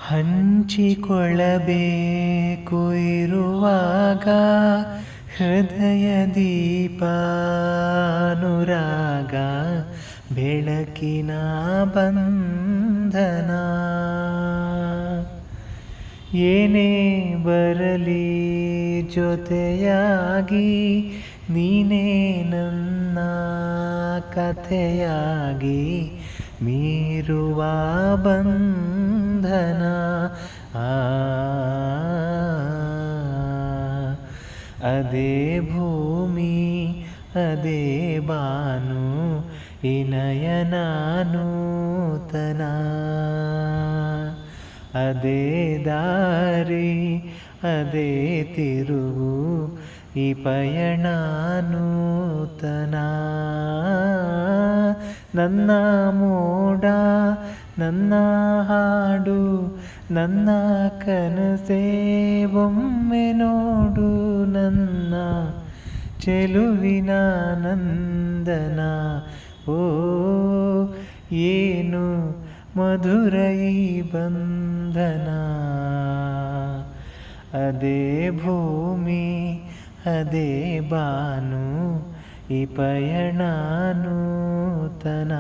ಹಂಚಿಕೊಳ್ಳಬೇಕು ಇರುವಾಗ ಹೃದಯ ದೀಪಾನುರಾಗ ಬೆಳಕಿನ ಬಂಧನ. ಏನೇ ಬರಲಿ ಜೊತೆಯಾಗಿ ನೀನೇ ನನ್ನ ಕಥೆಯಾಗಿ ಮೀರುವ ಬಂಧನ. ಅದೇ ಭೂಮಿ ಅದೇ ಬಾನು ಈ ನಯನ ನೂತನ. ಅದೇ ದಾರಿ ಅದೇ ತಿರುವು ಈ ಪಯಣ ನೂತನ. ನನ್ನ ಮೋಡ ನನ್ನ ಹಾಡು ನನ್ನ ಕನಸೇ ಒಮ್ಮೆ ನೋಡು ನನ್ನ ಚೆಲುವಿನ ನಂದನ. ಓ ಏನು ಮಧುರ ಈ ಬಂಧನ. ಅದೇ ಭೂಮಿ ಅದೇ ಬಾನು ಈ ಪಯಣ ನೂತನ.